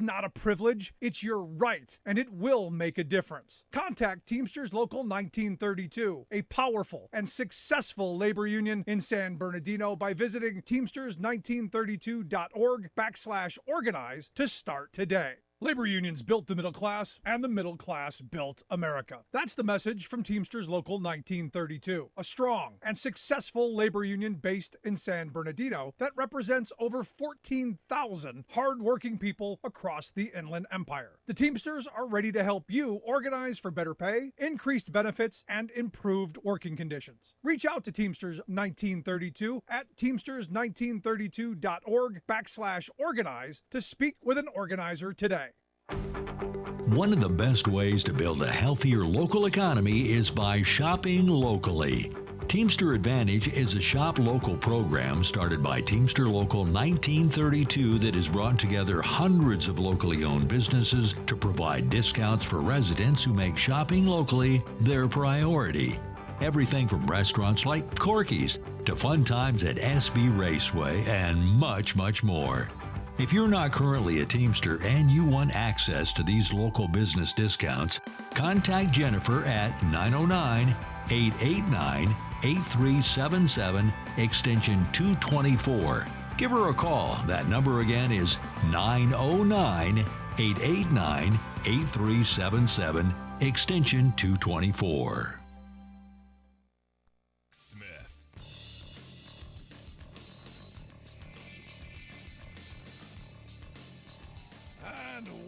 not a privilege, it's your right, and it will make a difference. Contact Teamsters Local 1932, a powerful and successful labor union in San Bernardino, by visiting teamsters1932.org/organize to start today. Labor unions built the middle class, and the middle class built America. That's the message from Teamsters Local 1932, a strong and successful labor union based in San Bernardino that represents over 14,000 hardworking people across the Inland Empire. The Teamsters are ready to help you organize for better pay, increased benefits, and improved working conditions. Reach out to Teamsters 1932 at teamsters1932.org/organize to speak with an organizer today. One of the best ways to build a healthier local economy is by shopping locally. Teamster Advantage is a shop local program started by Teamster Local 1932 that has brought together hundreds of locally owned businesses to provide discounts for residents who make shopping locally their priority. Everything from restaurants like Corky's to fun times at SB Raceway and much, much more. If you're not currently a Teamster and you want access to these local business discounts, contact Jennifer at 909-889-8377, extension 224. Give her a call. That number again is 909-889-8377, extension 224.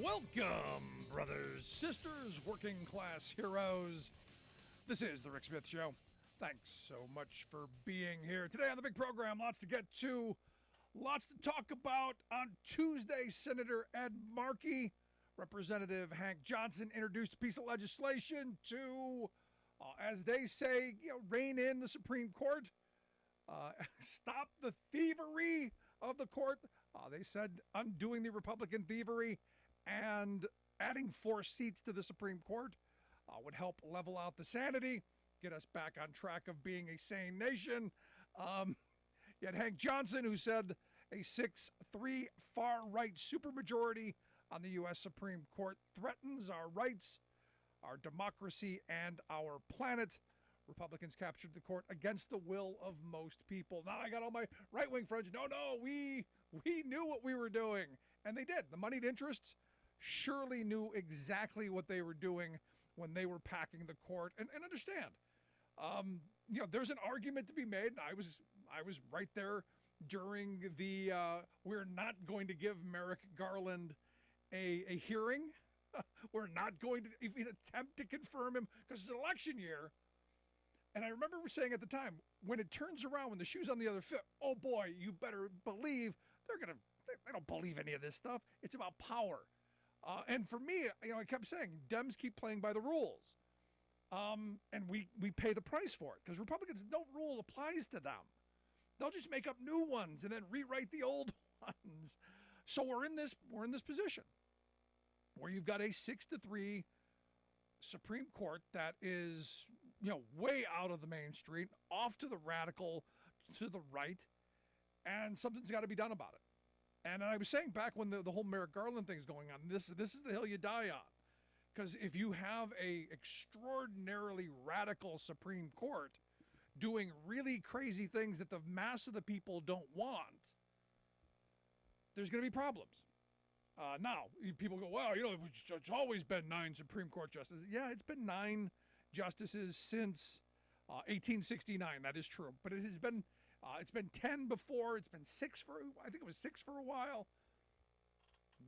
Welcome, brothers, sisters, working class heroes. This is the Rick Smith Show. Thanks so much for being here. Today on the big program, lots to get to, lots to talk about. On Tuesday, Senator Ed Markey, Representative Hank Johnson introduced a piece of legislation to, as they say, rein in the Supreme Court, stop the thievery of the court. They said undoing the Republican thievery and adding 4 seats to the Supreme Court would help level out the sanity, get us back on track of being a sane nation. You had Hank Johnson, who said a 6-3 far-right supermajority on the U.S. Supreme Court threatens our rights, our democracy, and our planet. Republicans captured the court against the will of most people. Now I got all my right-wing friends. No, we knew what we were doing. And they did. The moneyed interests surely knew exactly what they were doing when they were packing the court. And understand, there's an argument to be made. I was right there during the we're not going to give Merrick Garland a hearing. We're not going to even attempt to confirm him because it's an election year. And I remember saying at the time, when it turns around, when the shoe's on the other foot, oh boy, you better believe they don't believe any of this stuff. It's about power. And for me, I kept saying, Dems keep playing by the rules. And we pay the price for it because Republicans, no rule applies to them. They'll just make up new ones and then rewrite the old ones. So we're in this position where you've got a 6-3 Supreme Court that is, way out of the mainstream, off to the radical, to the right, and something's got to be done about it. And I was saying back when the whole Merrick Garland thing is going on, this is the hill you die on. Because if you have a extraordinarily radical Supreme Court doing really crazy things that the mass of the people don't want, there's going to be problems. Now, people go, well, it's always been 9 Supreme Court justices. Yeah, it's been 9 justices since 1869. That is true. But it's been 10 before. It's been 6 I think it was 6 for a while.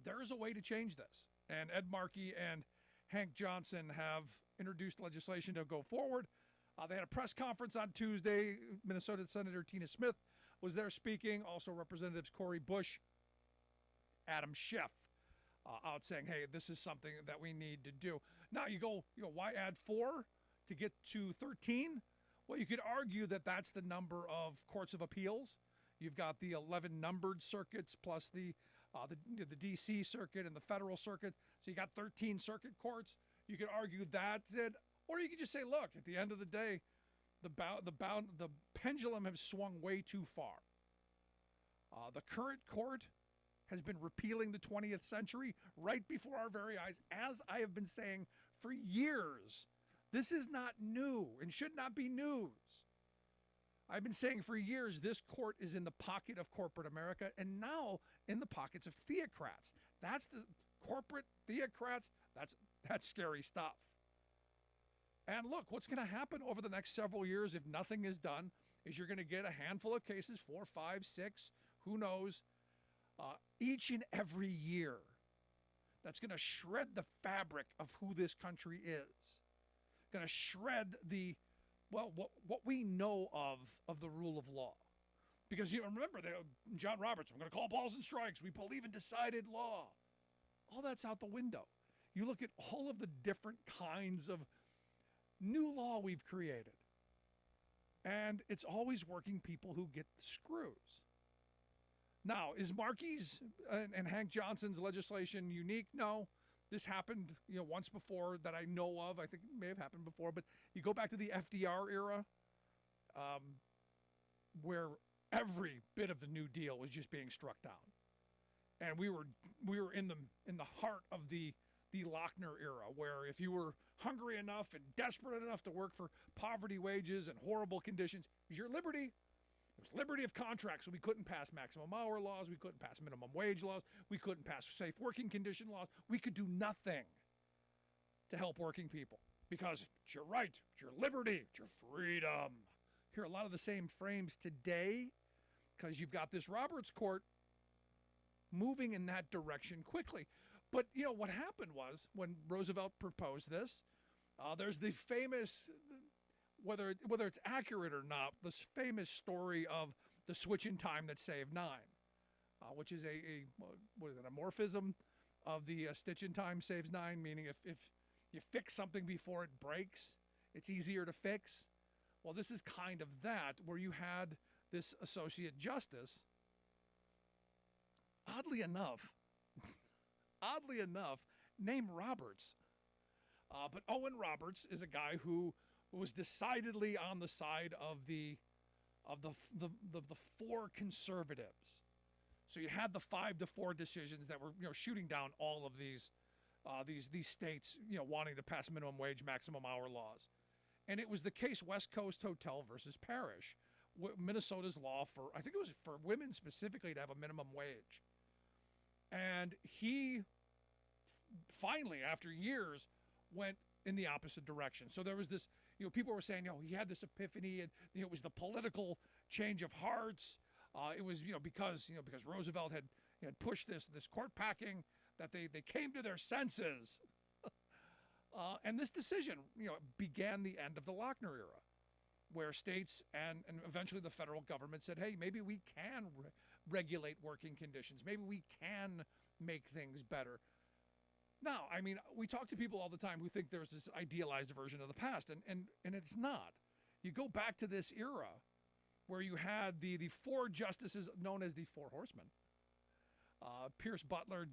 There's a way to change this. And Ed Markey and Hank Johnson have introduced legislation to go forward. They had a press conference on Tuesday. Minnesota Senator Tina Smith was there speaking. Also Representatives Cori Bush, Adam Schiff, out saying, hey, this is something that we need to do. Now you go, why add 4 to get to 13? Well, you could argue that that's the number of courts of appeals. You've got the 11 numbered circuits plus the D.C. circuit and the federal circuit. So you got 13 circuit courts. You could argue that's it. Or you could just say, look, at the end of the day, the pendulum has swung way too far. The current court has been repealing the 20th century right before our very eyes, as I have been saying for years. This is not new and should not be news. I've been saying for years this court is in the pocket of corporate America and now in the pockets of theocrats. That's the corporate theocrats. That's scary stuff. And look, what's going to happen over the next several years if nothing is done is you're going to get a handful of cases, 4, 5, 6, who knows, each and every year. That's going to shred the fabric of who this country is. Going to shred what we know of the rule of law. Because you remember, John Roberts, I'm going to call balls and strikes. We believe in decided law. All that's out the window. You look at all of the different kinds of new law we've created. And it's always working people who get the screws. Now, is Markey's and Hank Johnson's legislation unique? No. This happened, once before that I know of. I think it may have happened before, but you go back to the FDR era, where every bit of the New Deal was just being struck down, and we were in the heart of the Lochner era, where if you were hungry enough and desperate enough to work for poverty wages and horrible conditions, it was your liberty. It was liberty of contract, so we couldn't pass maximum hour laws, we couldn't pass minimum wage laws, we couldn't pass safe working condition laws. We could do nothing to help working people because it's your right, it's your liberty, it's your freedom. Hear a lot of the same frames today because you've got this Roberts Court moving in that direction quickly. But, what happened was when Roosevelt proposed this, there's the famous, whether it's accurate or not, this famous story of the switch in time that saved 9, which is a morphism of the stitch in time saves 9, meaning if you fix something before it breaks, it's easier to fix. Well, this is kind of that, where you had this associate justice, oddly enough, named Roberts. But Owen Roberts is a guy who was decidedly on the side of the 4 conservatives. So you had the 5-4 decisions that were shooting down all of these states wanting to pass minimum wage, maximum hour laws. And it was the case West Coast Hotel versus Parish, Minnesota's law for, I think it was for women specifically to have a minimum wage. And he finally, after years, went in the opposite direction. So there was this, people were saying, he had this epiphany, and it was the political change of hearts. It was, because Roosevelt had pushed this court packing that they came to their senses. And this decision, began the end of the Lochner era, where states and eventually the federal government said, hey, maybe we can regulate working conditions. Maybe we can make things better. Now, I mean, we talk to people all the time who think there's this idealized version of the past, and it's not. You go back to this era where you had the 4 justices known as the 4 horsemen. Pierce Butler,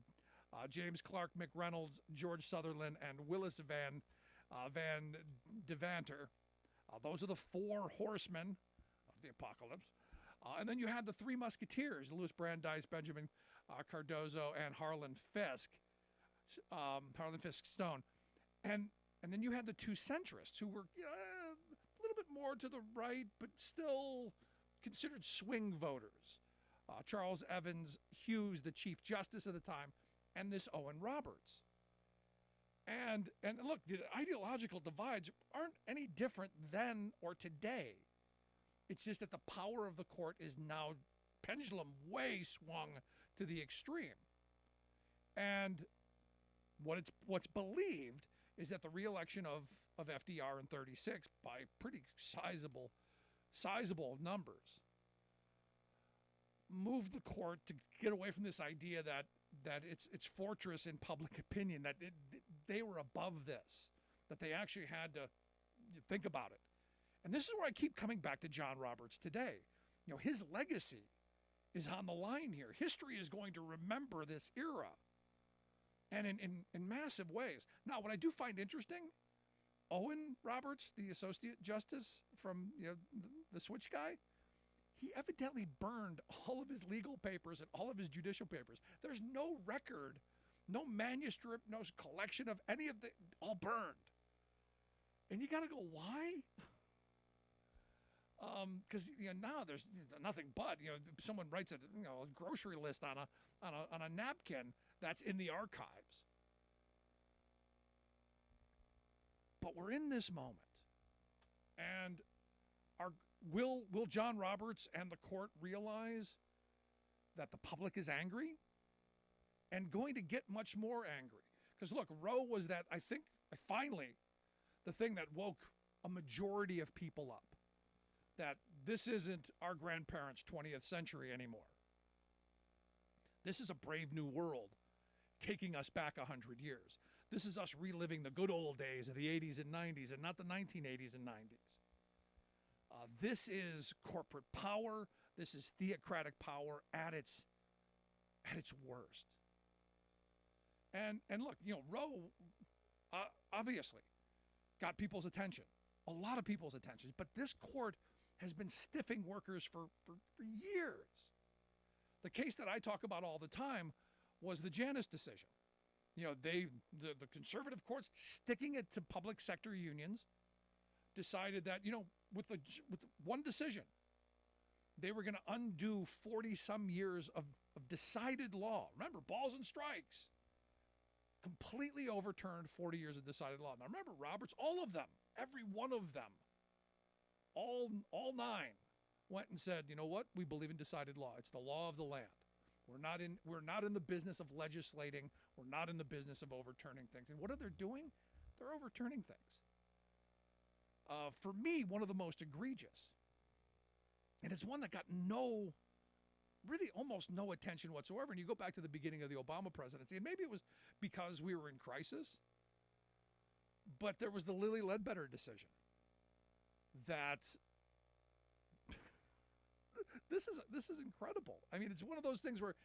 James Clark McReynolds, George Sutherland, and Willis Van Devanter. Those are the 4 horsemen of the apocalypse. And then you had the 3 musketeers, Louis Brandeis, Benjamin Cardozo, and Harlan Fiske Stone. And then you had the 2 centrists who were a little bit more to the right, but still considered swing voters. Charles Evans Hughes, the Chief Justice of the time, and this Owen Roberts. And look, the ideological divides aren't any different then or today. It's just that the power of the court is now pendulum way swung to the extreme. And what's believed is that the reelection of FDR in 36 by pretty sizable numbers moved the court to get away from this idea that it's fortress in public opinion, that they were above this, that they actually had to think about it. And this is where I keep coming back to John Roberts today. His legacy is on the line here. History is going to remember this era, and in massive ways. Now, what I do find interesting, Owen Roberts, the Associate Justice from the Switch guy, he evidently burned all of his legal papers and all of his judicial papers. There's no record, no manuscript, no collection of any of the, all burned. And you got to go, why? Because now there's nothing but someone writes a grocery list on a napkin that's in the archives. But we're in this moment, and will John Roberts and the court realize that the public is angry and going to get much more angry? Because look, Roe was that, I think, finally, the thing that woke a majority of people up. That this isn't our grandparents' 20th century anymore. This is a brave new world taking us back 100 years. This is us reliving the good old days of the 80s and 90s and not the 1980s and 90s. This is corporate power. This is theocratic power at its worst. And look, Roe obviously got people's attention, a lot of people's attention. But this court has been stiffing workers for years. The case that I talk about all the time was the Janus decision. The conservative courts, sticking it to public sector unions, decided that, with one decision, they were going to undo 40-some years of decided law. Remember, balls and strikes. Completely overturned 40 years of decided law. Now remember, Roberts, all of them, every one of them, all 9 went and said, you know what? We believe in decided law. It's the law of the land. We're not in the business of legislating. We're not in the business of overturning things. And what are they doing? They're overturning things. For me, one of the most egregious, and it's one that got almost no attention whatsoever. And you go back to the beginning of the Obama presidency, and maybe it was because we were in crisis, but there was the Lilly Ledbetter decision. That this is incredible. I mean, it's one of those things where,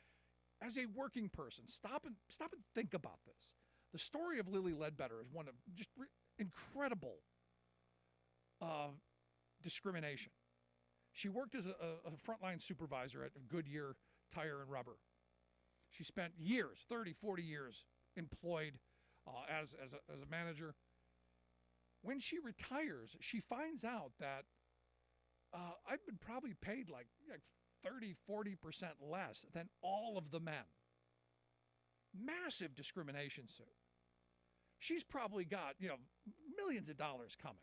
as a working person, stop and think about this. The story of Lilly Ledbetter is one of just incredible discrimination. She worked as a frontline supervisor at Goodyear Tire and Rubber. She spent years, 30, 40 years, employed as a manager. When she retires, she finds out that I've been probably paid like 30, 40% less than all of the men. Massive discrimination suit. She's probably got, millions of dollars coming.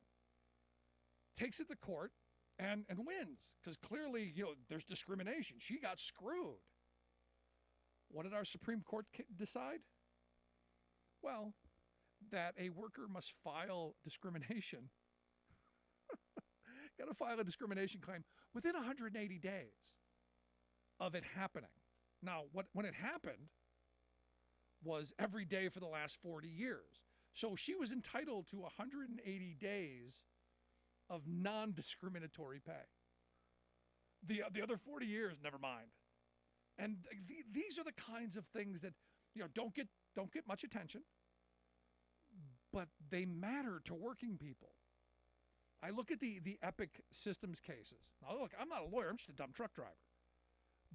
Takes it to court and wins, because clearly, there's discrimination. She got screwed. What did our Supreme Court decide? Well, that a worker must file discrimination. Got to file a discrimination claim within 180 days of it happening. Now, when it happened was every day for the last 40 years. So she was entitled to 180 days of non-discriminatory pay. The other 40 years, never mind. And these are the kinds of things that don't get much attention, but they matter to working people. I look at the Epic Systems cases. Now, look, I'm not a lawyer. I'm just a dumb truck driver.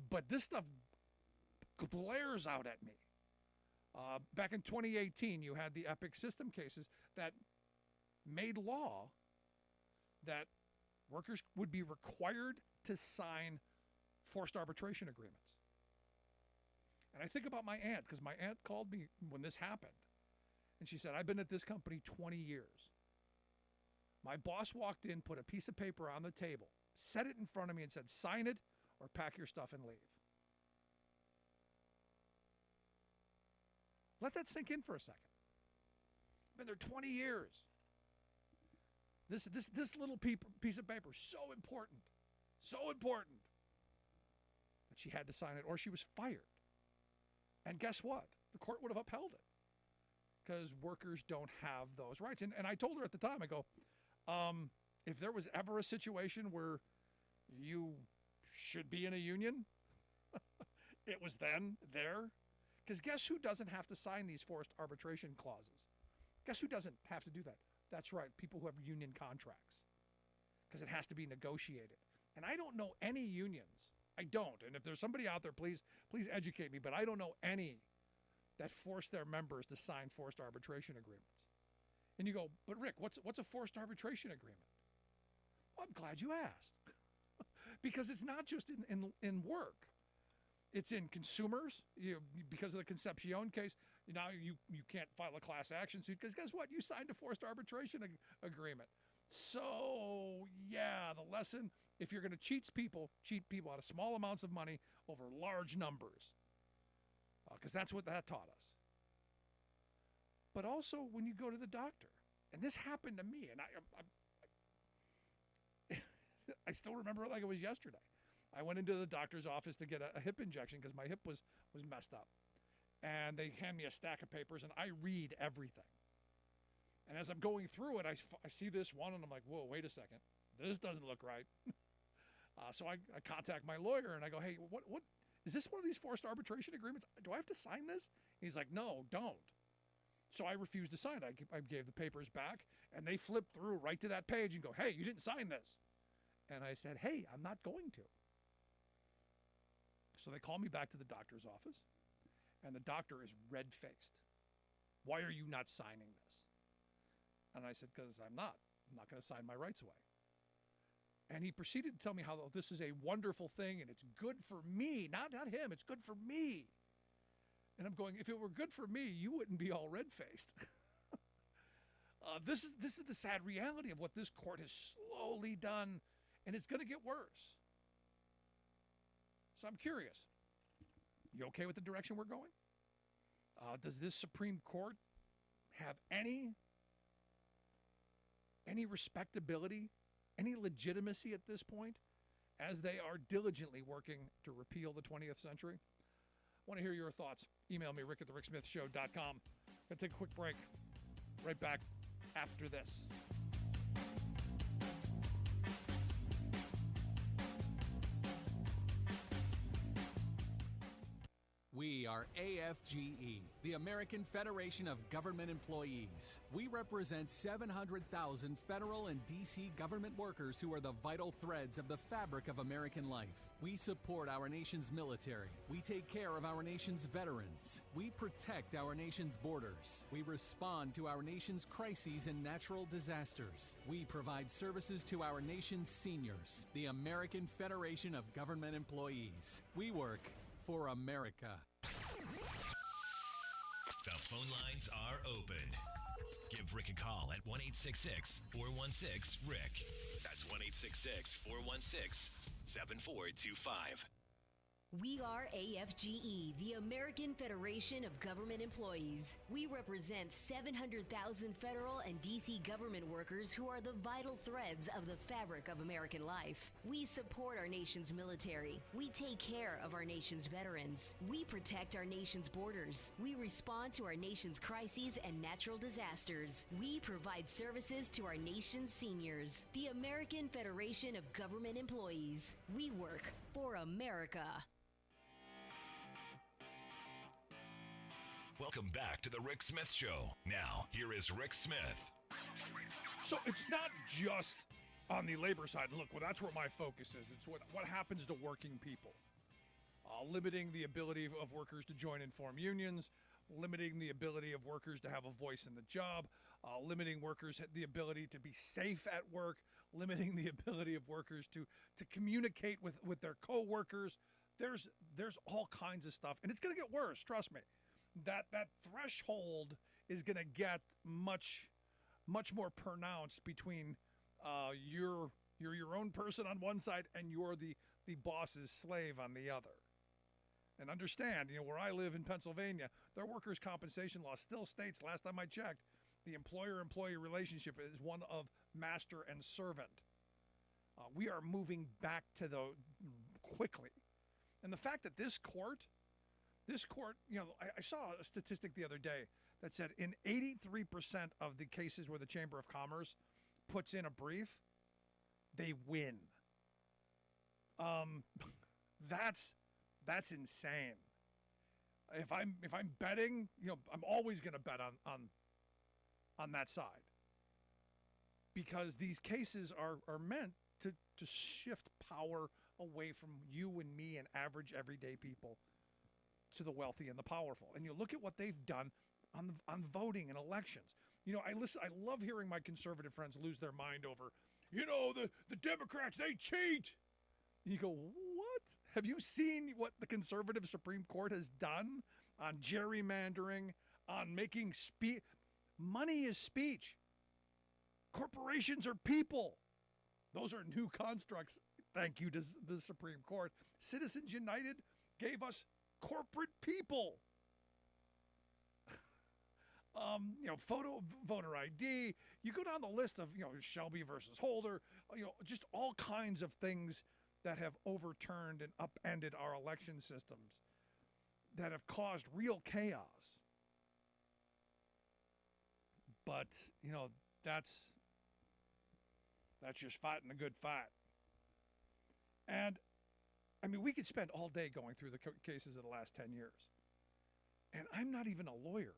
But this stuff glares out at me. Back in 2018, you had the Epic System cases that made law that workers would be required to sign forced arbitration agreements. And I think about my aunt, because my aunt called me when this happened. And she said, I've been at this company 20 years. My boss walked in, put a piece of paper on the table, set it in front of me and said, sign it or pack your stuff and leave. Let that sink in for a second. Been there 20 years. This little piece of paper, so important that she had to sign it or she was fired. And guess what? The court would have upheld it because workers don't have those rights. And I told her at the time, I go, if there was ever a situation where you should be in a union, it was then there. Because guess who doesn't have to sign these forced arbitration clauses? Guess who doesn't have to do that? That's right, people who have union contracts. Because it has to be negotiated. And I don't know any unions. I don't. And if there's somebody out there, please educate me. But I don't know any that force their members to sign forced arbitration agreements. And you go, but Rick, what's a forced arbitration agreement? Well, I'm glad you asked. Because it's not just in work. It's in consumers. Because of the Concepcion case, now you can't file a class action suit because guess what? You signed a forced arbitration agreement. So, yeah, the lesson, if you're going to cheat people out of small amounts of money over large numbers. Because that's what that taught us. But also when you go to the doctor, and this happened to me, and I still remember it like it was yesterday. I went into the doctor's office to get a hip injection because my hip was messed up. And they hand me a stack of papers, and I read everything. And as I'm going through it, I see this one, and I'm like, whoa, wait a second. This doesn't look right. So I contact my lawyer, and I go, hey, what is this one of these forced arbitration agreements? Do I have to sign this? He's like, no, don't. So I refused to sign it. I gave the papers back, and they flipped through right to that page and go, hey, you didn't sign this. And I said, hey, I'm not going to. So they call me back to the doctor's office, and the doctor is red-faced. Why are you not signing this? And I said, because I'm not. I'm not going to sign my rights away. And he proceeded to tell me how this is a wonderful thing, and it's good for me. Not him. It's good for me. And I'm going, if it were good for me, you wouldn't be all red-faced. This is the sad reality of what this court has slowly done, and it's going to get worse. So I'm curious. You okay with the direction we're going? Does this Supreme Court have any respectability, any legitimacy at this point, as they are diligently working to repeal the 20th century? I want to hear your thoughts. Email me, rick@thericksmithshow.com. Going to take a quick break. Right back after this. We are AFGE, the American Federation of Government Employees. We represent 700,000 federal and D.C. government workers who are the vital threads of the fabric of American life. We support our nation's military. We take care of our nation's veterans. We protect our nation's borders. We respond to our nation's crises and natural disasters. We provide services to our nation's seniors. The American Federation of Government Employees. We work for America. The phone lines are open. Give Rick a call at 1-866-416-RICK. That's 1-866-416-7425. We are AFGE, the American Federation of Government Employees. We represent 700,000 federal and D.C. government workers who are the vital threads of the fabric of American life. We support our nation's military. We take care of our nation's veterans. We protect our nation's borders. We respond to our nation's crises and natural disasters. We provide services to our nation's seniors. The American Federation of Government Employees. We work for America. Welcome back to the Rick Smith Show. Now, here is Rick Smith. So it's not just on the labor side. Look, well, that's where my focus is. It's what happens to working people. Limiting the ability of workers to join and form unions, limiting the ability of workers to have a voice in the job, limiting workers the ability to be safe at work, limiting the ability of workers to communicate with their co-workers. There's all kinds of stuff, and it's going to get worse, trust me. That threshold is going to get much more pronounced between you're your own person on one side and you're the boss's slave on the other. And understand, where I live in Pennsylvania, their workers' compensation law still states, last time I checked, the employer-employee relationship is one of master and servant. We are moving back to quickly. And the fact that this court, I saw a statistic the other day that said in 83% of the cases where the Chamber of Commerce puts in a brief, they win. That's insane. If I'm betting, I'm always going to bet on that side, because these cases are meant to shift power away from you and me and average everyday people to the wealthy and the powerful. And you look at what they've done on voting and elections. I love hearing my conservative friends lose their mind over, the Democrats, they cheat. And you go, what? Have you seen what the conservative Supreme Court has done on gerrymandering, on making speech? Money is speech. Corporations are people. Those are new constructs. Thank you to the Supreme Court. Citizens United gave us corporate people. Voter ID. You go down the list of, Shelby versus Holder, just all kinds of things that have overturned and upended our election systems that have caused real chaos. But, that's just fighting a good fight. And, we could spend all day going through the cases of the last 10 years. And I'm not even a lawyer.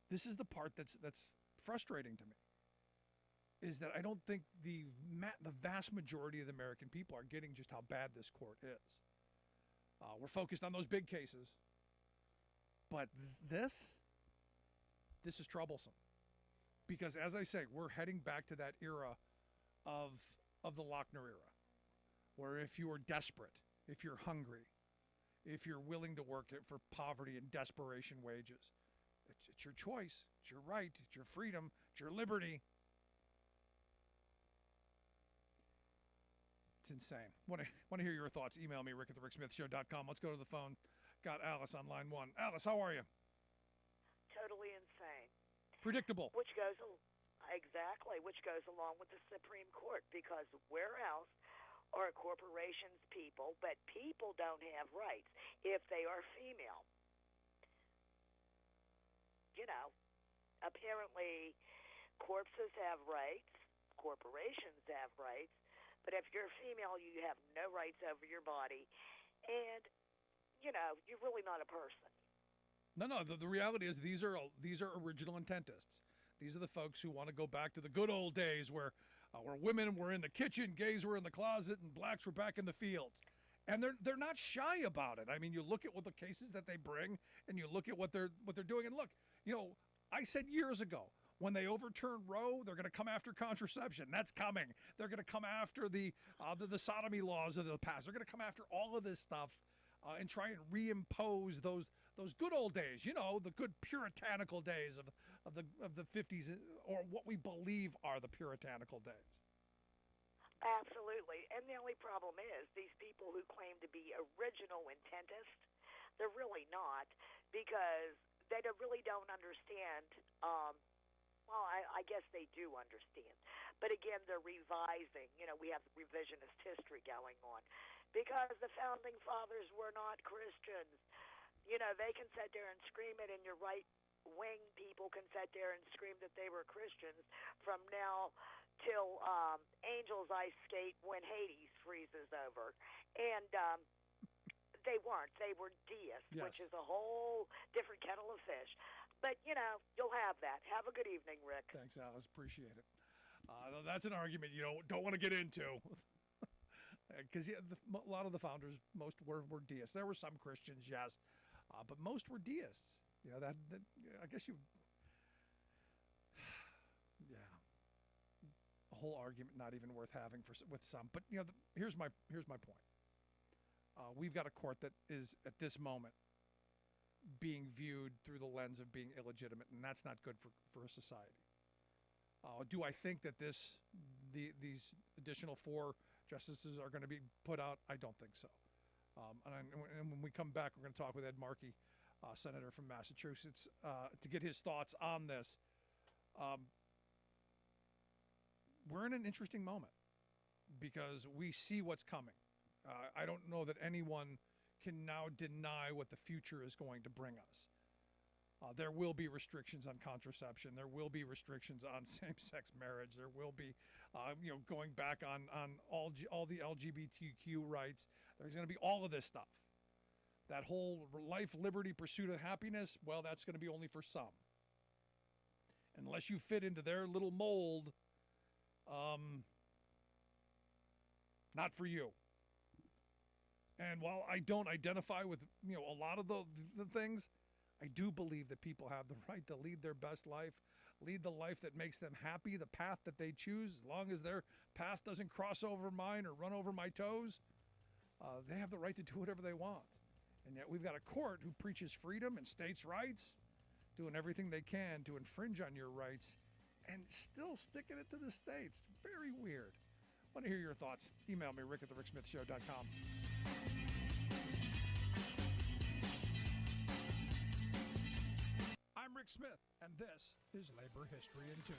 This is the part that's frustrating to me, is that I don't think the vast majority of the American people are getting just how bad this court is. We're focused on those big cases. But this is troublesome. Because, as I say, we're heading back to that era of the Lochner era, where if you are desperate, if you're hungry, if you're willing to work for poverty and desperation wages, it's your choice, it's your right, it's your freedom, it's your liberty. It's insane. Want to hear your thoughts? Email me, rick@thericksmithshow.com. Let's go to the phone. Got Alice on line 1. Alice, how are you? Totally insane. Predictable. Which goes along with the Supreme Court, because where else are corporations people, but people don't have rights if they are female? Apparently corpses have rights, corporations have rights, but if you're female, you have no rights over your body, and, you're really not a person. No. The reality is these are original intentists. These are the folks who want to go back to the good old days where women were in the kitchen, gays were in the closet, and blacks were back in the fields. And they're not shy about it. You look at what the cases that they bring, and you look at what they're doing. And look, I said years ago, when they overturn Roe, they're going to come after contraception. That's coming. They're going to come after the sodomy laws of the past. They're going to come after all of this stuff and try and reimpose those good old days. The good puritanical days of the 50s, or what we believe are the puritanical days. Absolutely. And the only problem is these people who claim to be original intentists, they're really not, because they really don't understand. I guess they do understand. But again, they're revising. We have revisionist history going on, because the Founding Fathers were not Christians. They can sit there and scream it, and your right-wing people can sit there and scream that they were Christians from now till Angels Ice Skate when Hades freezes over. And they weren't. They were deists, yes, which is a whole different kettle of fish. But, you'll have that. Have a good evening, Rick. Thanks, Alice. Appreciate it. That's an argument you don't want to get into. Because a lot of the founders, most were deists. There were some Christians, yes, but most were deists. That I guess yeah, a whole argument not even worth having with some. But here's my point. We've got a court that is at this moment being viewed through the lens of being illegitimate, and that's not good for a society. Do I think that these additional 4 justices are going to be put out? I don't think so. And when we come back, we're going to talk with Ed Markey, senator from Massachusetts, to get his thoughts on this. We're in an interesting moment because we see what's coming. I don't know that anyone can now deny what the future is going to bring us. There will be restrictions on contraception. There will be restrictions on same-sex marriage. There will be, going back on all the LGBTQ rights. There's going to be all of this stuff. That whole life, liberty, pursuit of happiness, well, that's going to be only for some. Unless you fit into their little mold, not for you. And while I don't identify with, a lot of the things, I do believe that people have the right to lead their best life, lead the life that makes them happy, the path that they choose, as long as their path doesn't cross over mine or run over my toes. They have the right to do whatever they want. And yet we've got a court who preaches freedom and states' rights, doing everything they can to infringe on your rights, and still sticking it to the states. Very weird. Want to hear your thoughts? Email me, Rick at thericksmithshow.com. I'm Rick Smith, and this is Labor History in 2.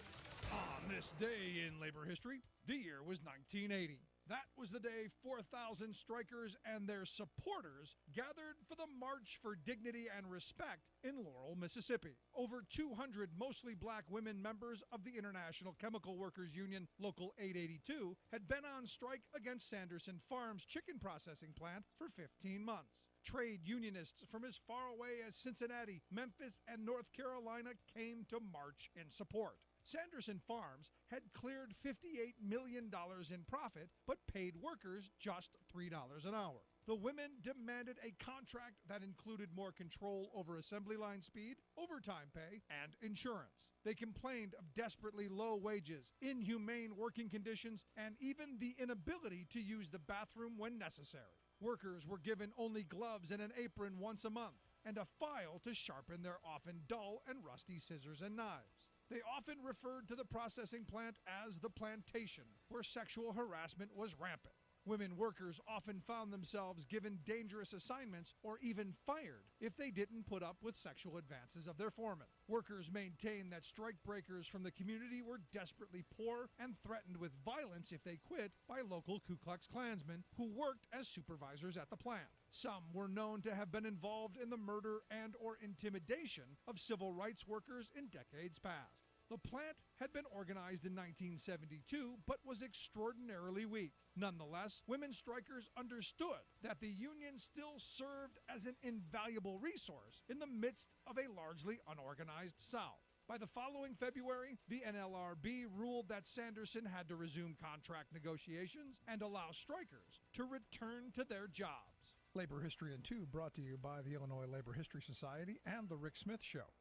On this day in labor history, the year was 1980. That was the day 4,000 strikers and their supporters gathered for the March for Dignity and Respect in Laurel, Mississippi. Over 200 mostly black women members of the International Chemical Workers Union Local 882 had been on strike against Sanderson Farms chicken processing plant for 15 months. Trade unionists from as far away as Cincinnati, Memphis, and North Carolina came to march in support. Sanderson Farms had cleared $58 million in profit, but paid workers just $3 an hour. The women demanded a contract that included more control over assembly line speed, overtime pay, and insurance. They complained of desperately low wages, inhumane working conditions, and even the inability to use the bathroom when necessary. Workers were given only gloves and an apron once a month, and a file to sharpen their often dull and rusty scissors and knives. They often referred to the processing plant as the plantation, where sexual harassment was rampant. Women workers often found themselves given dangerous assignments or even fired if they didn't put up with sexual advances of their foreman. Workers maintained that strike breakers from the community were desperately poor and threatened with violence if they quit by local Ku Klux Klansmen who worked as supervisors at the plant. Some were known to have been involved in the murder and or intimidation of civil rights workers in decades past. The plant had been organized in 1972, but was extraordinarily weak. Nonetheless, women strikers understood that the union still served as an invaluable resource in the midst of a largely unorganized South. By the following February, the NLRB ruled that Sanderson had to resume contract negotiations and allow strikers to return to their jobs. Labor History in 2 brought to you by the Illinois Labor History Society and The Rick Smith Show.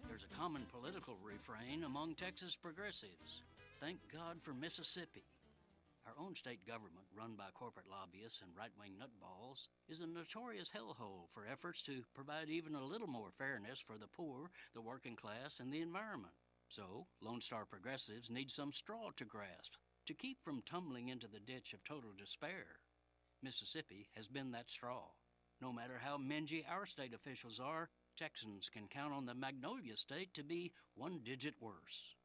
There's a common political refrain among Texas progressives. Thank God for Mississippi. Our own state government, run by corporate lobbyists and right-wing nutballs, is a notorious hellhole for efforts to provide even a little more fairness for the poor, the working class, and the environment. So, Lone Star progressives need some straw to grasp to keep from tumbling into the ditch of total despair. Mississippi has been that straw. No matter how mingy our state officials are, Texans can count on the Magnolia State to be one digit worse.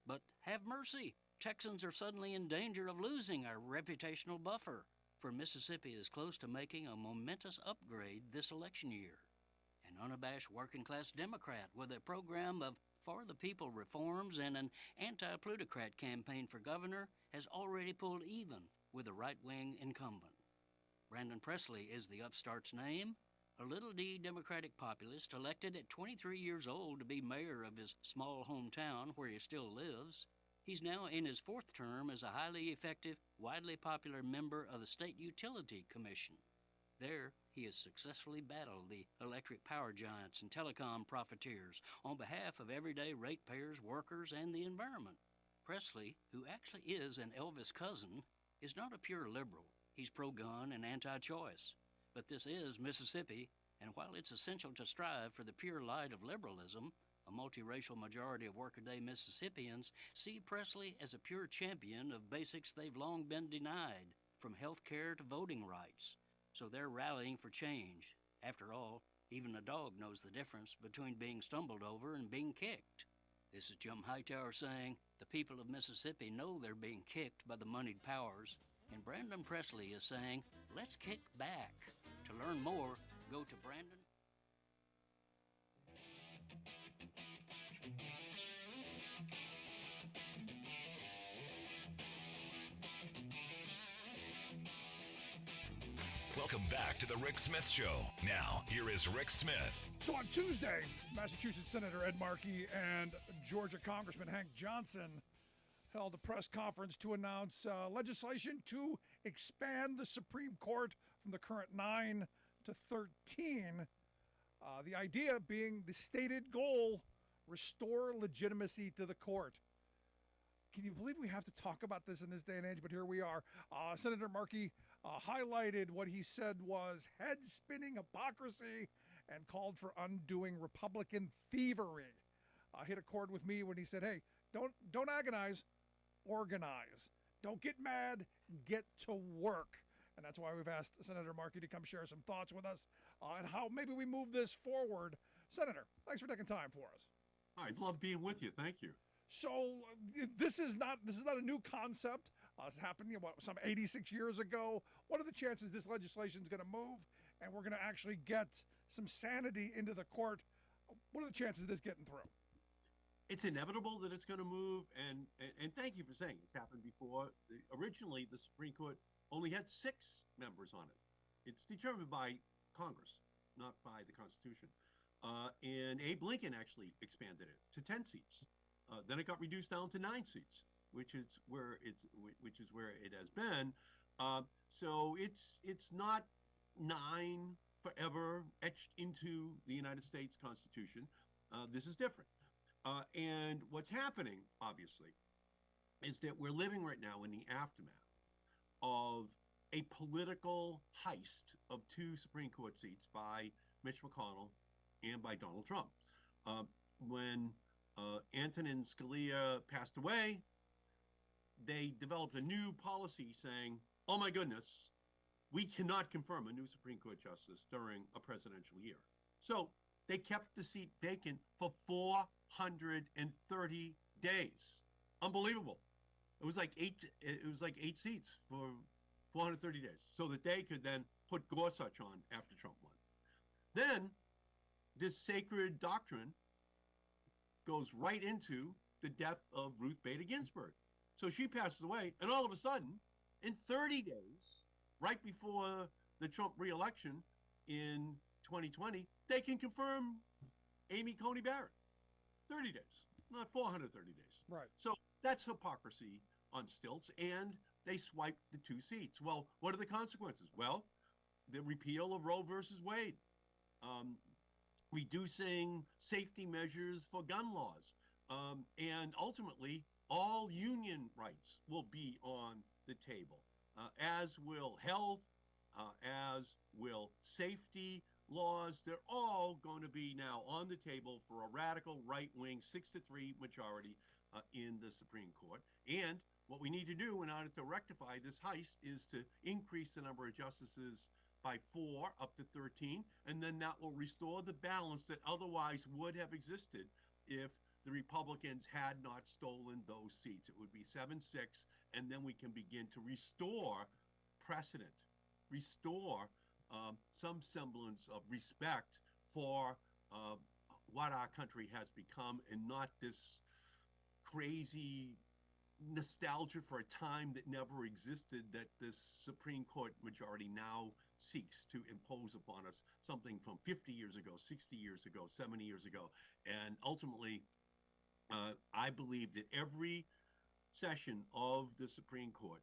But have mercy, Texans are suddenly in danger of losing our reputational buffer, for Mississippi is close to making a momentous upgrade this election year. An unabashed working-class Democrat with a program of for-the-people reforms and an anti-plutocrat campaign for governor has already pulled even with a right-wing incumbent. Brandon Presley is the upstart's name, a little D Democratic populist elected at 23 years old to be mayor of his small hometown where he still lives. He's now in his fourth term as a highly effective, widely popular member of the State Utility Commission. There, he has successfully battled the electric power giants and telecom profiteers on behalf of everyday ratepayers, workers, and the environment. Presley, who actually is an Elvis cousin, is not a pure liberal. He's pro-gun and anti-choice. But this is Mississippi, and while it's essential to strive for the pure light of liberalism, a multiracial majority of workaday Mississippians see Presley as a pure champion of basics they've long been denied, from health care to voting rights. So they're rallying for change. After all, even a dog knows the difference between being stumbled over and being kicked. This is Jim Hightower saying, the people of Mississippi know they're being kicked by the moneyed powers, and Brandon Presley is saying, let's kick back. To learn more, go to Brandon. Welcome back to the Rick Smith Show. Now, here is Rick Smith. So on Tuesday, Massachusetts Senator Ed Markey and Georgia Congressman Hank Johnson held a press conference to announce legislation to expand the Supreme Court from the current 9 to 13. The idea being the stated goal, restore legitimacy to the court. Can you believe we have to talk about this in this day and age? But here we are. Senator Markey highlighted what he said was head-spinning hypocrisy and called for undoing Republican thievery. Hit a chord with me when he said, hey, don't agonize, organize. Don't get mad, get to work. And that's why we've asked Senator Markey to come share some thoughts with us on how maybe we move this forward. Senator, thanks for taking time for us. I love being with you. Thank you. So this is not a new concept. It's happened some 86 years ago. What are the chances this legislation is going to move and we're going to actually get some sanity into the court? What are the chances of this getting through? It's inevitable that it's going to move, and thank you for saying it's happened before. Originally, the Supreme Court only had 6 members on it. It's determined by Congress, not by the Constitution. And Abe Lincoln actually expanded it to 10 seats. Then it got reduced down to 9 seats, which is where it has been. So it's not 9 forever etched into the United States Constitution. This is different. And what's happening, obviously, is that we're living right now in the aftermath of a political heist of 2 Supreme Court seats by Mitch McConnell and by Donald Trump. When Antonin Scalia passed away, they developed a new policy saying, oh my goodness, we cannot confirm a new Supreme Court justice during a presidential year. So they kept the seat vacant for 430 days. Unbelievable. It was like 8 seats for 430 days, so that they could then put Gorsuch on after Trump won. Then this sacred doctrine goes right into the death of Ruth Bader Ginsburg. So she passes away, and all of a sudden, in 30 days, right before the Trump re-election in 2020, they can confirm Amy Coney Barrett. 30 days, not 430 days. Right. So that's hypocrisy on stilts, and they swiped the 2 seats. Well, what are the consequences? Well, the repeal of Roe versus Wade, reducing safety measures for gun laws, and ultimately all union rights will be on the table, as will health, as will safety laws. They're all going to be now on the table for a radical right-wing 6-3 majority in the Supreme Court. And what we need to do in order to rectify this heist is to increase the number of justices by 4 up to 13, and then that will restore the balance that otherwise would have existed if the Republicans had not stolen those seats. It would be 7-6, and then we can begin to restore precedent, restore some semblance of respect for what our country has become, and not this crazy nostalgia for a time that never existed that this Supreme Court majority now seeks to impose upon us, something from 50 years ago, 60 years ago, 70 years ago. And ultimately, I believe that every session of the Supreme Court,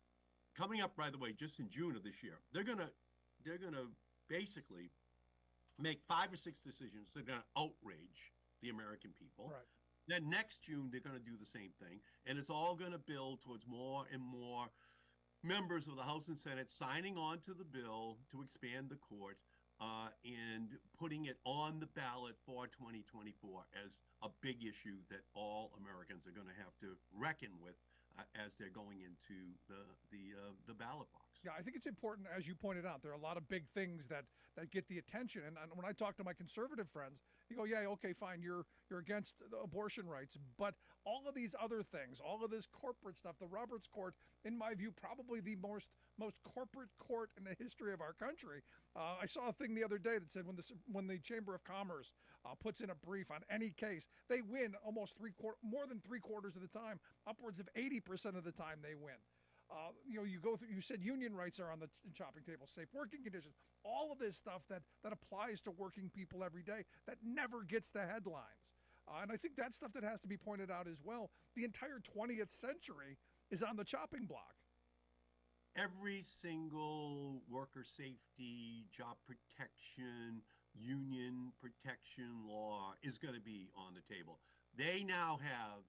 coming up, by the way, just in June of this year, they're gonna basically make 5 or 6 decisions that are gonna outrage the American people. Right. Then next June, they're going to do the same thing. And it's all going to build towards more and more members of the House and Senate signing on to the bill to expand the court and putting it on the ballot for 2024 as a big issue that all Americans are going to have to reckon with as they're going into the ballot box. Yeah, I think it's important, as you pointed out, there are a lot of big things that get the attention. And when I talk to my conservative friends, you go, yeah, okay, fine, you're against the abortion rights, but all of these other things, all of this corporate stuff, the Roberts Court, in my view, probably the most corporate court in the history of our country. I saw a thing the other day that said when the Chamber of Commerce puts in a brief on any case, they win almost more than 3/4 of the time, upwards of 80% of the time they win. You said union rights are on the chopping table, safe working conditions, all of this stuff that applies to working people every day that never gets the headlines. And I think that's stuff that has to be pointed out as well. The entire 20th century is on the chopping block. Every single worker safety, job protection, union protection law is going to be on the table. They now have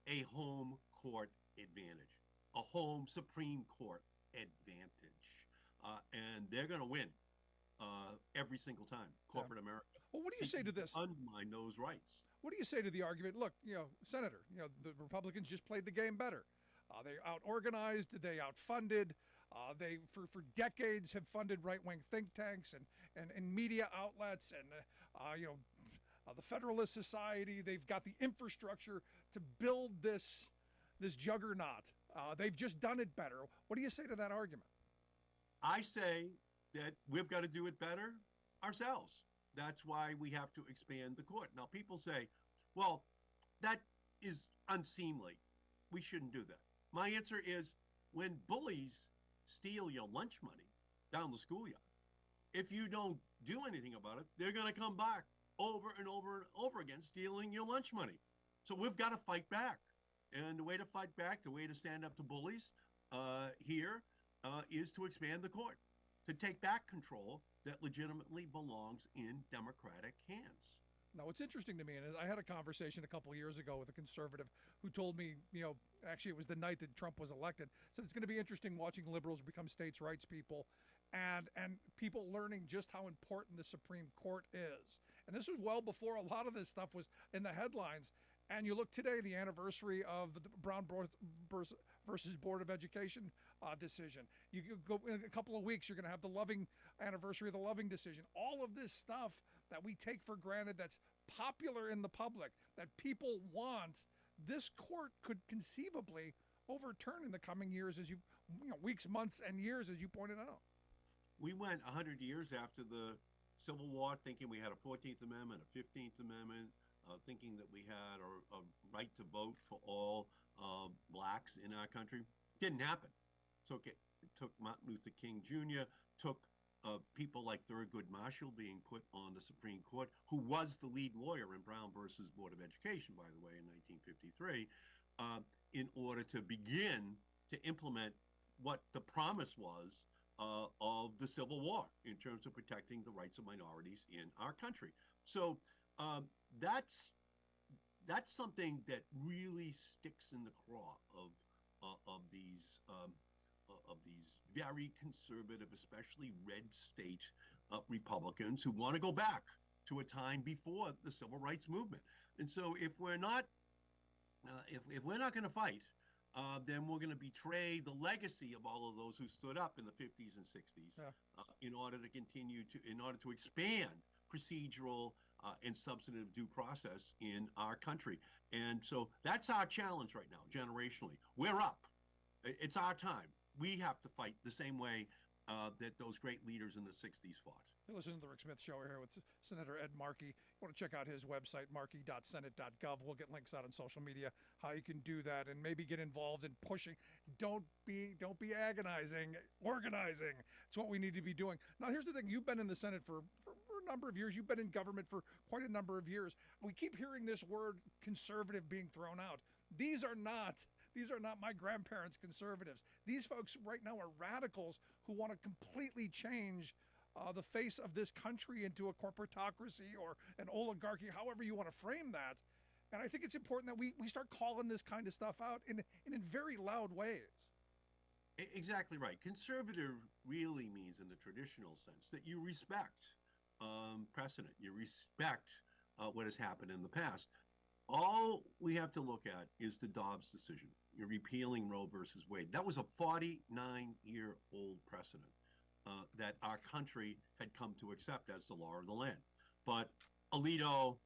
a home court advantage, a home Supreme Court advantage, and they're going to win every single time. Corporate America. Well, what do you say to this? Undermine those rights. What do you say to the argument? Look, Senator, the Republicans just played the game better. They out-organized, they out-funded. They, for decades, have funded right-wing think tanks and media outlets and, the Federalist Society. They've got the infrastructure to build this juggernaut. They've just done it better. What do you say to that argument? I say that we've got to do it better ourselves. That's why we have to expand the court. Now, people say, well, that is unseemly. We shouldn't do that. My answer is, when bullies steal your lunch money down the schoolyard, if you don't do anything about it, they're going to come back over and over and over again stealing your lunch money. So we've got to fight back. And the way to fight back, the way to stand up to bullies here is to expand the court, to take back control that legitimately belongs in Democratic hands. Now, what's interesting to me, and I had a conversation a couple of years ago with a conservative who told me, actually it was the night that Trump was elected, said it's going to be interesting watching liberals become states' rights people and people learning just how important the Supreme Court is. And this was well before a lot of this stuff was in the headlines. And you look today, the anniversary of the Brown versus Board of Education decision. You go in a couple of weeks, you're going to have the Loving anniversary of the Loving decision. All of this stuff that we take for granted, that's popular in the public, that people want, this court could conceivably overturn in the coming years, as weeks, months, and years, as you pointed out. We went 100 years after the Civil War thinking we had a 14th Amendment, a 15th Amendment, thinking that we had a right to vote for all blacks in our country. Didn't happen. It took Martin Luther King Jr., took people like Thurgood Marshall being put on the Supreme Court, who was the lead lawyer in Brown versus Board of Education, by the way, in 1953, in order to begin to implement what the promise was of the Civil War in terms of protecting the rights of minorities in our country. So that's something that really sticks in the craw of these very conservative, especially red state Republicans who want to go back to a time before the civil rights movement. And so, if we're not going to fight, then we're going to betray the legacy of all of those who stood up in the 50s and 60s in order to expand procedural and substantive due process in our country. And so that's our challenge right now, generationally. We're up. It's our time. We have to fight the same way that those great leaders in the 60s fought. You're listening to the Rick Smith Show here with Senator Ed Markey. You want to check out his website, markey.senate.gov. We'll get links out on social media, how you can do that, and maybe get involved in pushing. Don't be agonizing, organizing. It's what we need to be doing. Now, here's the thing. You've been in the Senate for a number of years. You've been in government for quite a number of years. We keep hearing this word conservative being thrown out. These are not my grandparents' conservatives. These folks right now are radicals who want to completely change the face of this country into a corporatocracy or an oligarchy, however you want to frame that. And I think it's important that we start calling this kind of stuff out in very loud ways. Exactly right. Conservative really means, in the traditional sense, that you respect precedent. You respect what has happened in the past. All we have to look at is the Dobbs decision. You're repealing Roe versus Wade. That was a 49-year-old precedent that our country had come to accept as the law of the land. But Alito,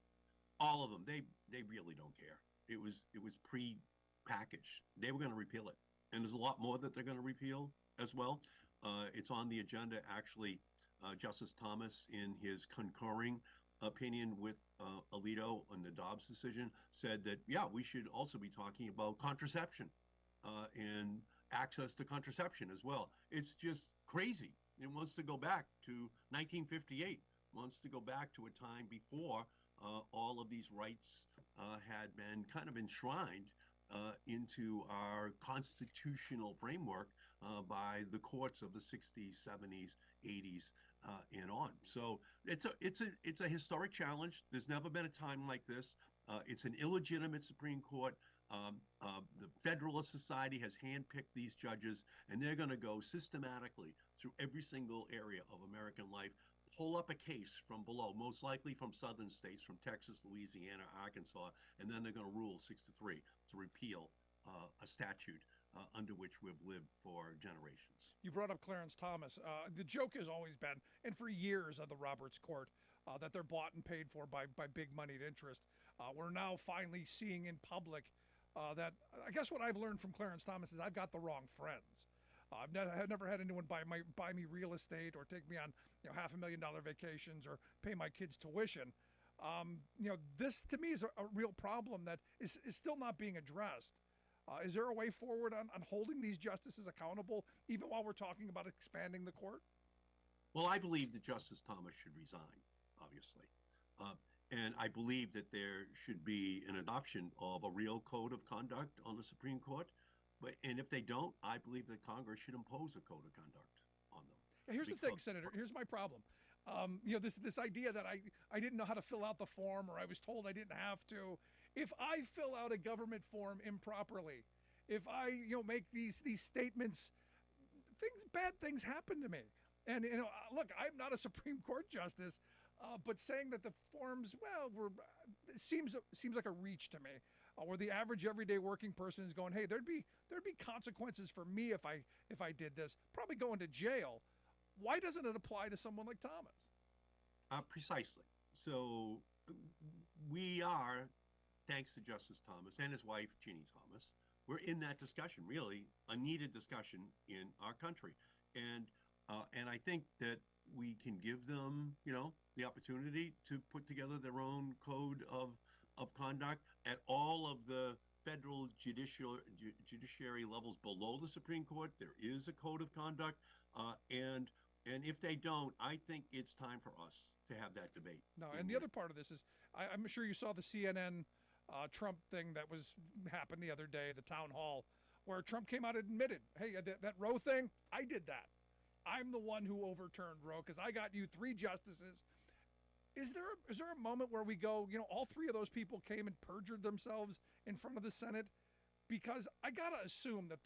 all of them, they really don't care. It was pre-packaged. They were going to repeal it. And there's a lot more that they're going to repeal as well. It's on the agenda, actually. Justice Thomas, in his concurring opinion with Alito on the Dobbs decision, said that, we should also be talking about contraception and access to contraception as well. It's just crazy. It wants to go back to 1958, wants to go back to a time before all of these rights had been kind of enshrined into our constitutional framework by the courts of the 60s, 70s, 80s, and on. So it's a historic challenge. There's never been a time like this. It's an illegitimate Supreme Court. The Federalist Society has handpicked these judges, and they're going to go systematically through every single area of American life, pull up a case from below, most likely from southern states, from Texas, Louisiana, Arkansas, and then they're going to rule 6-3 to repeal a statute under which we've lived for generations. You brought up Clarence Thomas. The joke has always been, and for years of the Roberts Court, that they're bought and paid for by big moneyed interest. We're now finally seeing in public that, I guess what I've learned from Clarence Thomas is I've got the wrong friends. I've never had anyone buy me real estate or take me on $500,000 vacations or pay my kids tuition. This to me is a real problem that is still not being addressed. Is there a way forward on holding these justices accountable, even while we're talking about expanding the court? Well, I believe that Justice Thomas should resign, obviously. And I believe that there should be an adoption of a real code of conduct on the Supreme Court. And if they don't, I believe that Congress should impose a code of conduct on them. Here's the thing, Senator. Here's my problem. This idea that I didn't know how to fill out the form, or I was told I didn't have to. If I fill out a government form improperly, if I make these statements, bad things happen to me. And look, I'm not a Supreme Court justice, but saying that the forms, it seems like a reach to me. Where the average everyday working person is going, hey, there'd be consequences for me if I did this, probably going to jail. Why doesn't it apply to someone like Thomas? Precisely. So we are, thanks to Justice Thomas and his wife, Ginny Thomas, we're in that discussion, really a needed discussion in our country. And I think that we can give them, the opportunity to put together their own code of conduct at all of the federal judiciary levels below the Supreme Court. There is a code of conduct, and if they don't, I think it's time for us to have that debate. No, and the other part of this is, I'm sure you saw the CNN Trump thing that happened the other day, the town hall, where Trump came out and admitted, hey, that Roe thing, I did that. I'm the one who overturned Roe because I got you 3 justices. Is there a moment where we go, all 3 of those people came and perjured themselves in front of the Senate? Because I got to assume that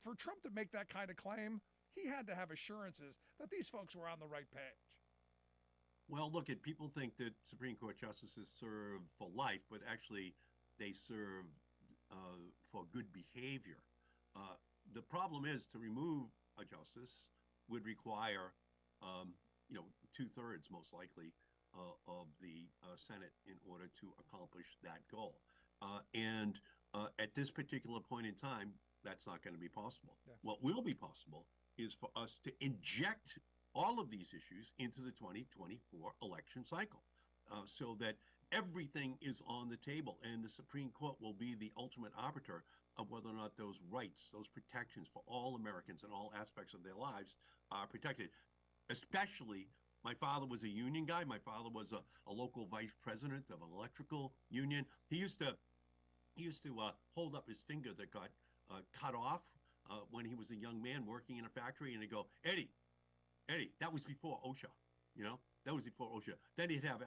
for Trump to make that kind of claim, he had to have assurances that these folks were on the right page. Well, look, people think that Supreme Court justices serve for life, but actually they serve for good behavior. The problem is to remove a justice would require 2/3 most likely of the Senate in order to accomplish that goal. And at this particular point in time, that's not going to be possible. Yeah. What will be possible is for us to inject all of these issues into the 2024 election cycle so that everything is on the table, and the Supreme Court will be the ultimate arbiter of whether or not those rights, those protections for all Americans in all aspects of their lives are protected. Especially, my father was a union guy. My father was a local vice president of an electrical union. He used to hold up his finger that got cut off when he was a young man working in a factory, and he'd go, Eddie, that was before OSHA, that was before OSHA. Then he'd have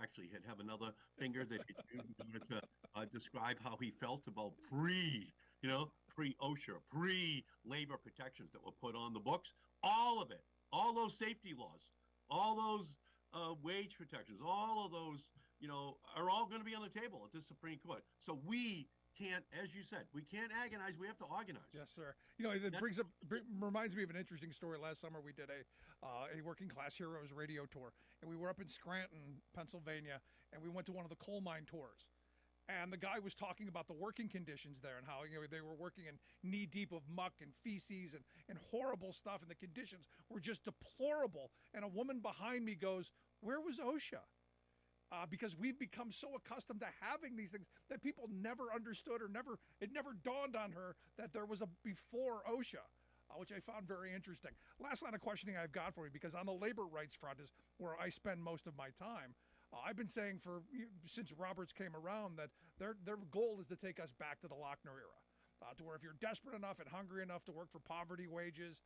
another finger that he'd use in order to describe how he felt about pre-OSHA, pre-labor protections that were put on the books. All of it, all those safety laws, all those wage protections, all of those, are all going to be on the table at the Supreme Court. So we can't, as you said, we can't agonize. We have to organize. Yes, sir. It reminds me of an interesting story. Last summer, we did a Working Class Heroes radio tour, and we were up in Scranton, Pennsylvania, and we went to one of the coal mine tours. And the guy was talking about the working conditions there and how they were working in knee deep of muck and feces and horrible stuff, and the conditions were just deplorable. And a woman behind me goes, "Where was OSHA?" Because we've become so accustomed to having these things that people never understood or it never dawned on her that there was a before OSHA, which I found very interesting. Last line of questioning I've got for you, because on the labor rights front is where I spend most of my time. I've been saying since Roberts came around that Their goal is to take us back to the Lochner era. To where if you're desperate enough and hungry enough to work for poverty wages,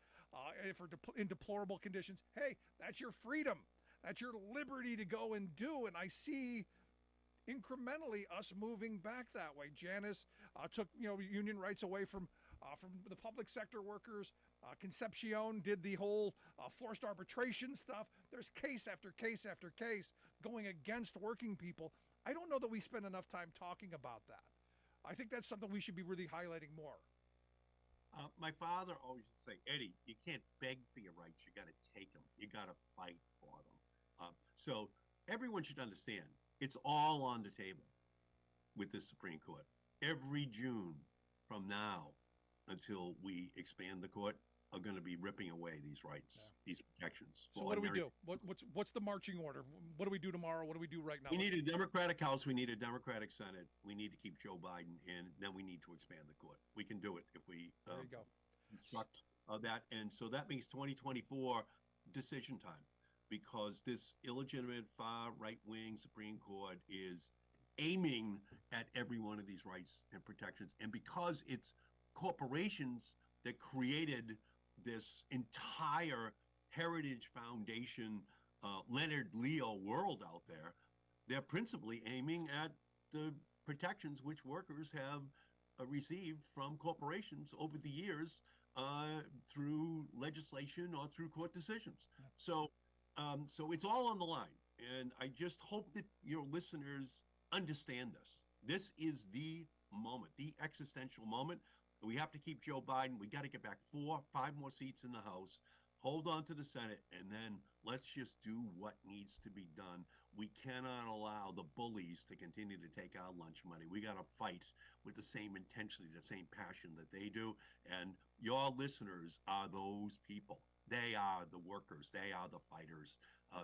in deplorable conditions, hey, that's your freedom. That's your liberty to go and do. And I see incrementally us moving back that way. Janice took union rights away from the public sector workers. Concepcion did the whole forced arbitration stuff. There's case after case after case going against working people. I don't know that we spend enough time talking about that. I think that's something we should be really highlighting more. My father always used to say, Eddie, you can't beg for your rights. You got to take them. You got to fight for them. So everyone should understand it's all on the table with the Supreme Court. Every June from now until we expand the court are going to be ripping away these rights, these protections. So what do we do? What's the marching order? What do we do tomorrow? What do we do right now? We need a Democratic House. We need a Democratic Senate. We need to keep Joe Biden in. Then we need to expand the court. We can do it if we there you go. Construct that. And so that means 2024 decision time, because this illegitimate far right-wing Supreme Court is aiming at every one of these rights and protections. And because it's corporations that created this entire Heritage Foundation, Leonard Leo world out there, they're principally aiming at the protections which workers have received from corporations over the years through legislation or through court decisions. So it's all on the line. And I just hope that your listeners understand this. This is the moment, the existential moment. We have to keep Joe Biden. We got to get back 4, 5 more seats in the House, hold on to the Senate, and then let's just do what needs to be done. We cannot allow the bullies to continue to take our lunch money. We got to fight with the same intensity, the same passion that they do. And your listeners are those people. They are the workers. They are the fighters.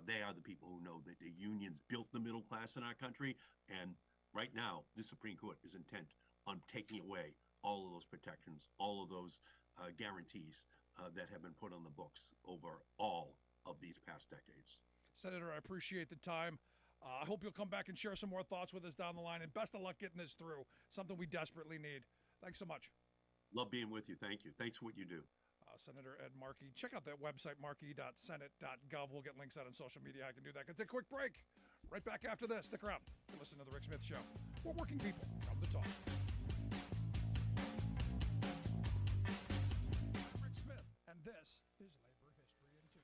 They are the people who know that the unions built the middle class in our country. And right now, the Supreme Court is intent on taking away all of those protections, all of those guarantees that have been put on the books over all of these past decades. Senator, I appreciate the time. I hope you'll come back and share some more thoughts with us down the line, and best of luck getting this through, something we desperately need. Thanks so much. Love being with you. Thank you. Thanks for what you do. Senator Ed Markey. Check out that website, markey.senate.gov. We'll get links out on social media. I can do that. Gonna take a quick break. Right back after this. Stick around. Listen to The Rick Smith Show. We're working people from the top. Rick Smith, and this is Labor History in 2.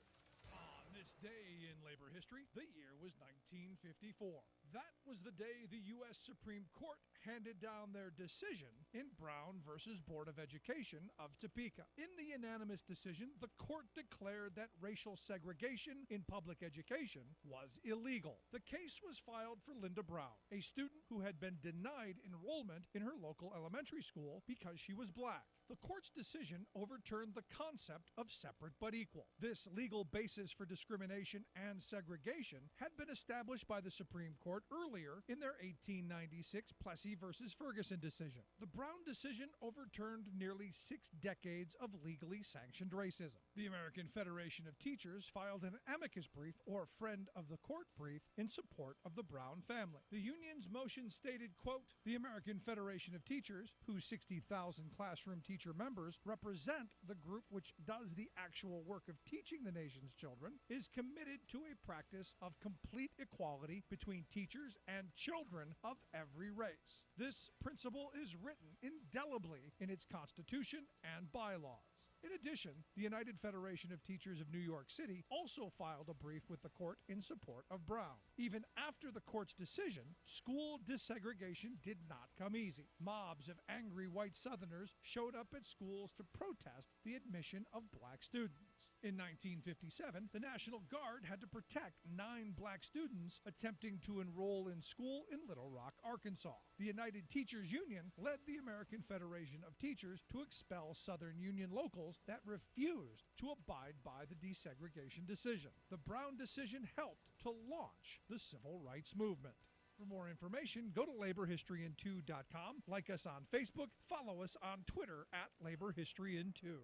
On this day in labor history, the year was 1954. That was the day the U.S. Supreme Court handed down their decision in Brown versus Board of Education of Topeka. In the unanimous decision, the court declared that racial segregation in public education was illegal. The case was filed for Linda Brown, a student who had been denied enrollment in her local elementary school because she was black. The court's decision overturned the concept of separate but equal. This legal basis for discrimination and segregation had been established by the Supreme Court earlier in their 1896 Plessy versus Ferguson decision. The Brown decision overturned nearly 6 decades of legally sanctioned racism. The American Federation of Teachers filed an amicus brief, or friend of the court brief, in support of the Brown family. The union's motion stated, quote, "The American Federation of Teachers, whose 60,000 classroom teacher members represent the group which does the actual work of teaching the nation's children, is committed to a practice of complete equality between teachers and children of every race. This principle is written indelibly in its Constitution and bylaws." In addition, the United Federation of Teachers of New York City also filed a brief with the court in support of Brown. Even after the court's decision, school desegregation did not come easy. Mobs of angry white Southerners showed up at schools to protest the admission of black students. In 1957, the National Guard had to protect 9 black students attempting to enroll in school in Little Rock, Arkansas. The United Teachers Union led the American Federation of Teachers to expel Southern Union locals that refused to abide by the desegregation decision. The Brown decision helped to launch the civil rights movement. For more information, go to laborhistoryin2.com, like us on Facebook, follow us on Twitter at laborhistoryin2.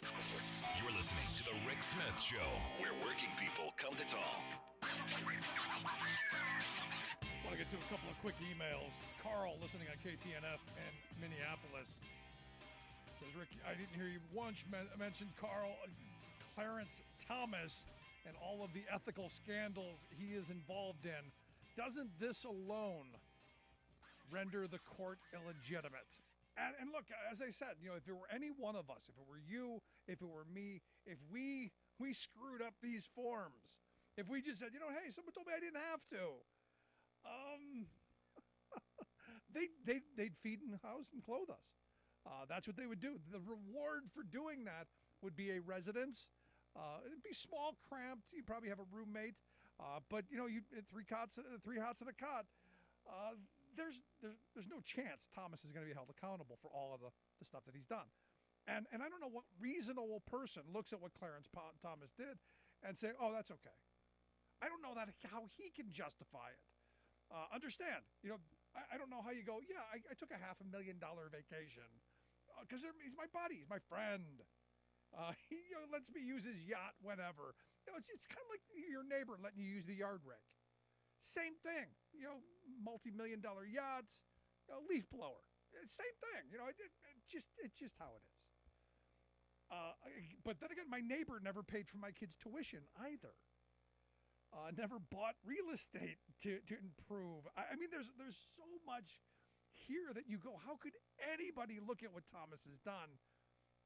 You're listening to The Rick Smith Show, where working people come to talk. Want to get to a couple of quick emails. Carl, listening on KTNF in Minneapolis, says, Rick, I didn't hear you once mention Clarence Thomas and all of the ethical scandals he is involved in. Doesn't this alone render the court illegitimate? And look, as I said, if it were any one of us, if it were you, if it were me, if we screwed up these forms, if we just said, hey, someone told me I didn't have to, they'd feed and house and clothe us. That's what they would do. The reward for doing that would be a residence. It'd be small, cramped. You'd probably have a roommate, but you three hots in a cot. There's no chance Thomas is going to be held accountable for all of the stuff that he's done. And I don't know what reasonable person looks at what Clarence Thomas did and say, oh, that's okay. I don't know how he can justify it. Understand, I don't know how you go, yeah, I took a $500,000 vacation because he's my buddy, he's my friend. He lets me use his yacht whenever. It's kind of like your neighbor letting you use the yard rig. Same thing, multi-million-dollar yachts, leaf blower. Same thing, it's just how it is. But then again, my neighbor never paid for my kids' tuition either. Never bought real estate to improve. I mean, there's so much here that you go, how could anybody look at what Thomas has done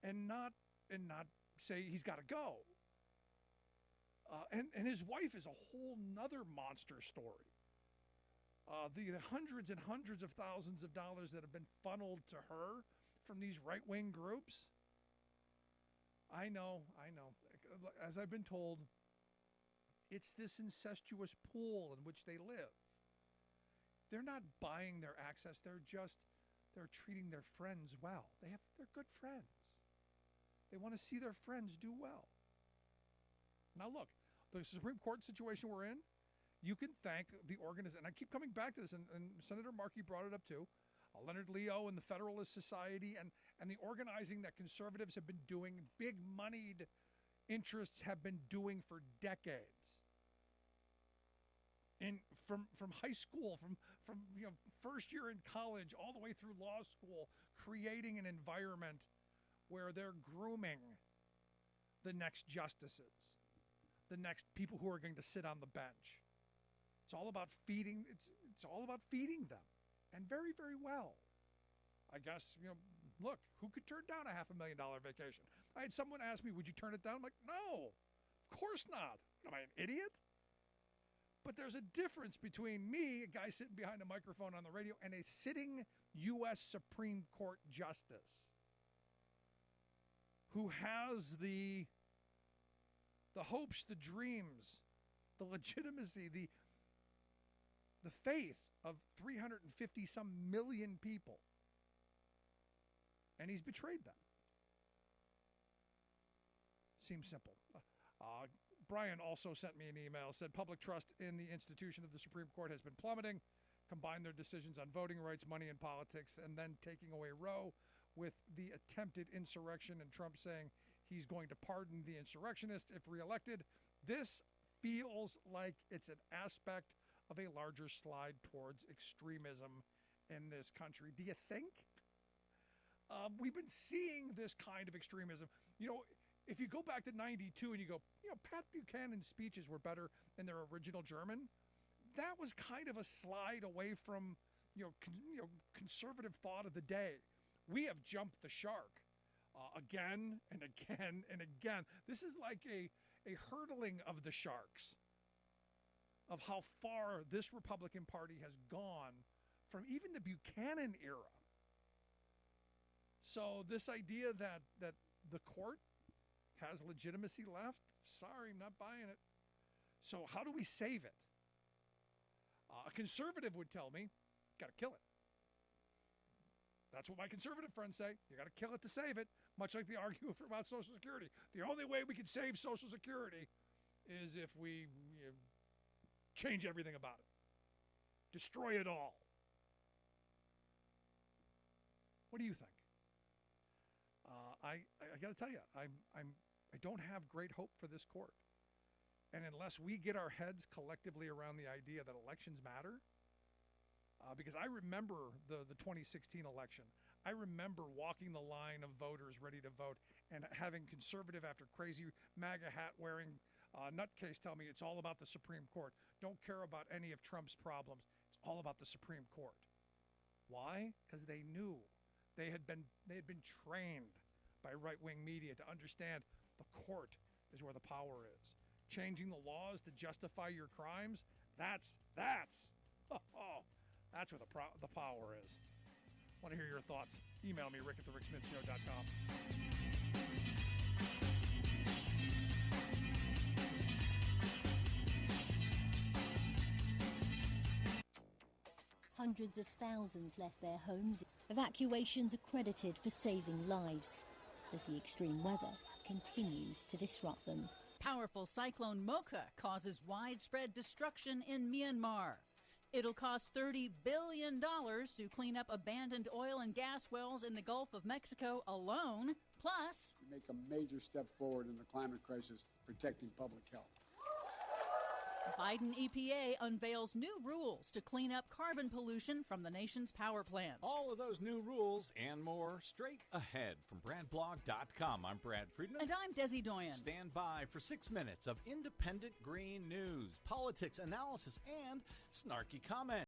and not say he's got to go? And his wife is a whole nother monster story. The hundreds and hundreds of thousands of dollars that have been funneled to her from these right-wing groups. I know. As I've been told, it's this incestuous pool in which they live. They're not buying their access. They're treating their friends well. They're good friends. They want to see their friends do well. Now look, the Supreme Court situation we're in, you can thank the organization, and I keep coming back to this, and Senator Markey brought it up too, Leonard Leo and the Federalist Society and the organizing that conservatives have been doing, big moneyed interests have been doing for decades. From high school, from first year in college, all the way through law school, creating an environment where they're grooming the next justices, the next people who are going to sit on the bench. It's all about feeding. It's all about feeding them, and very, very well. I guess look, who could turn down a $500,000 vacation? I had someone ask me, "Would you turn it down?" I'm like, no, of course not. Am I an idiot? But there's a difference between me, a guy sitting behind a microphone on the radio, and a sitting U.S. Supreme Court justice who has the hopes, the dreams, the legitimacy, the faith of 350-some million people. And he's betrayed them. Seems simple. Brian also sent me an email, said public trust in the institution of the Supreme Court has been plummeting. Combine their decisions on voting rights, money, and politics, and then taking away Roe with the attempted insurrection and Trump saying he's going to pardon the insurrectionists if reelected. This feels like it's an aspect of a larger slide towards extremism in this country. Do you think? We've been seeing this kind of extremism. If you go back to 92 and you go, Pat Buchanan's speeches were better in their original German, that was kind of a slide away from, conservative thought of the day. We have jumped the shark again and again and again. This is like a hurdling of the sharks of how far this Republican Party has gone from even the Buchanan era. So this idea that the court has legitimacy left, sorry, I'm not buying it. So how do we save it? A conservative would tell me, got to kill it. That's what my conservative friends say. You got to kill it to save it, much like the argument about Social Security. The only way we can save Social Security is if we change everything about it. Destroy it all. What do you think? I got to tell you, I don't have great hope for this court. And unless we get our heads collectively around the idea that elections matter, because I remember the 2016 election. I remember walking the line of voters ready to vote and having conservative after crazy MAGA hat wearing nutcase tell me it's all about the Supreme Court. Don't care about any of Trump's problems. It's all about the Supreme Court. Why? Because they knew. They had been trained by right-wing media to understand the court is where the power is. Changing the laws to justify your crimes, that's where the power is. Want to hear your thoughts? Email me, rick@thericksmithshow.com. Hundreds of thousands left their homes. Evacuations accredited for saving lives as the extreme weather continued to disrupt them. Powerful cyclone Mocha causes widespread destruction in Myanmar. It'll cost $30 billion to clean up abandoned oil and gas wells in the Gulf of Mexico alone. Plus, make a major step forward in the climate crisis, protecting public health. Biden EPA unveils new rules to clean up carbon pollution from the nation's power plants. All of those new rules and more straight ahead from BradBlog.com. I'm Brad Friedman. And I'm Desi Doyen. Stand by for 6 minutes of independent green news, politics, analysis, and snarky comment.